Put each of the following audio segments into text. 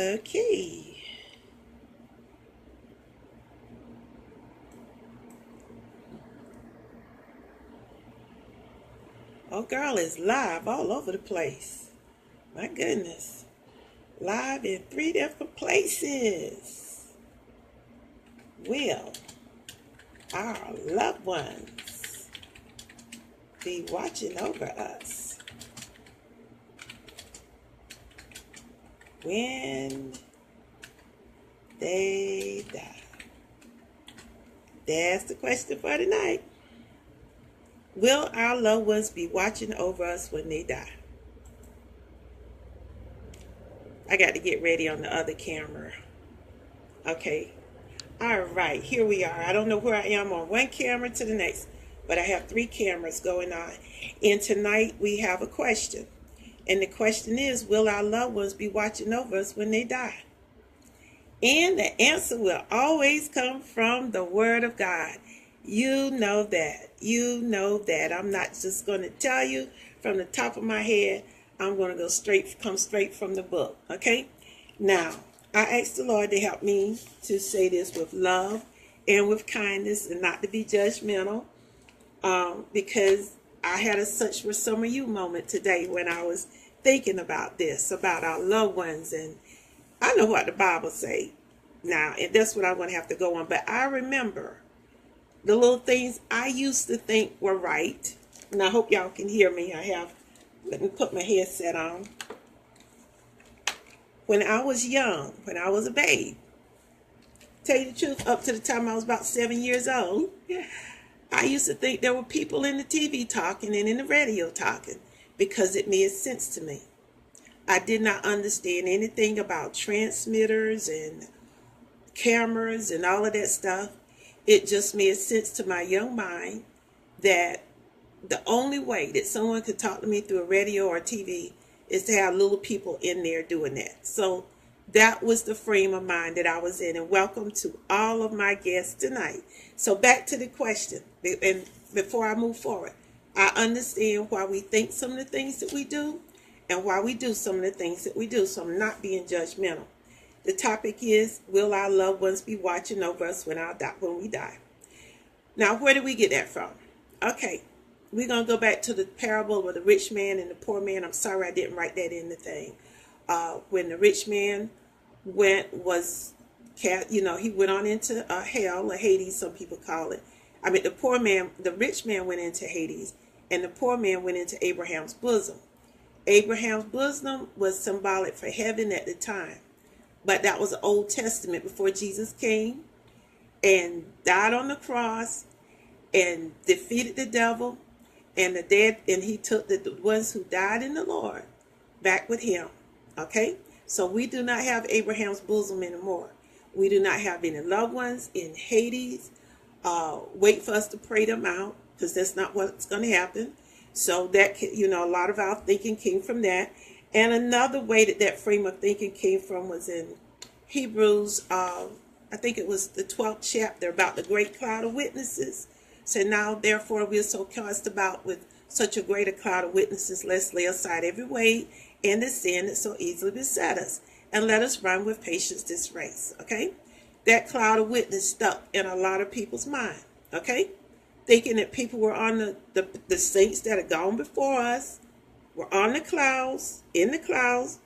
Okay. Oh, girl is live all over the place. My goodness. Live in 3 different places. Will our loved ones be watching over us when they die? That's the question for tonight. Will our loved ones be watching over us when they die? I got to get ready on the other camera. Okay. All right, here we are. I don't know where I am on one camera to the next, but I have 3 cameras going on. And tonight we have a question. And the question is, will our loved ones be watching over us when they die? And the answer will always come from the Word of God. You know that. You know that. I'm not just going to tell you from the top of my head. I'm going to come straight from the book. Okay? Now, I asked the Lord to help me to say this with love and with kindness and not to be judgmental, because I had a such for some of you moment today when I was thinking about this, about our loved ones. And I know what the Bible say now, and that's what I'm going to have to go on. But I remember the little things I used to think were right. And I hope y'all can hear me. Let me put my headset on. When I was young, when I was a babe, tell you the truth, up to the time I was about 7 years old, I used to think there were people in the TV talking and in the radio talking because it made sense to me. I did not understand anything about transmitters and cameras and all of that stuff. It just made sense to my young mind that the only way that someone could talk to me through a radio or TV is to have little people in there doing that. So that was the frame of mind that I was in. And welcome to all of my guests tonight. So back to the question. And before I move forward, I understand why we think some of the things that we do and why we do some of the things that we do. So I'm not being judgmental. The topic is, will our loved ones be watching over us when we die? Now, where did we get that from? Okay. We're going to go back to the parable of the rich man and the poor man. I'm sorry I didn't write that in the thing. When the rich man he went on into hell, or Hades, some people call it. I mean, the rich man went into Hades, and the poor man went into Abraham's bosom. Abraham's bosom was symbolic for heaven at the time. But that was the Old Testament before Jesus came and died on the cross and defeated the devil. And he took the ones who died in the Lord back with him. Okay? So we do not have Abraham's bosom anymore. We do not have any loved ones in Hades. Wait for us to pray them out, because that's not what's going to happen. So that, a lot of our thinking came from that. And another way that frame of thinking came from was in Hebrews, I think it was the 12th chapter, about the great cloud of witnesses. So now, therefore, we are so cast about with such a greater cloud of witnesses. Let's lay aside every weight and the sin that so easily beset us, and let us run with patience this race. Okay? That cloud of witness stuck in a lot of people's mind. Okay? Thinking that people were on the saints that had gone before us, were on the clouds, in the clouds,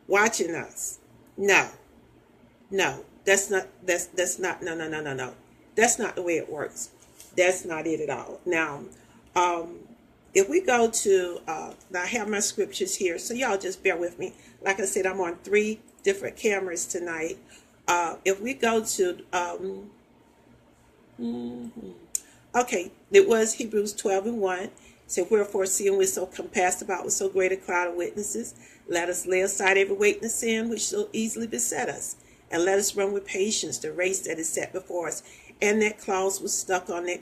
watching us. No. That's not. No. That's not the way it works. That's not it at all. Now, if we go to, I have my scriptures here, so y'all just bear with me. Like I said, I'm on 3 different cameras tonight. If we go to, okay, it was Hebrews 12:1. So wherefore, seeing we're so compassed about with so great a cloud of witnesses, let us lay aside every weight and the sin which so easily beset us, and let us run with patience the race that is set before us. And that clause was stuck on that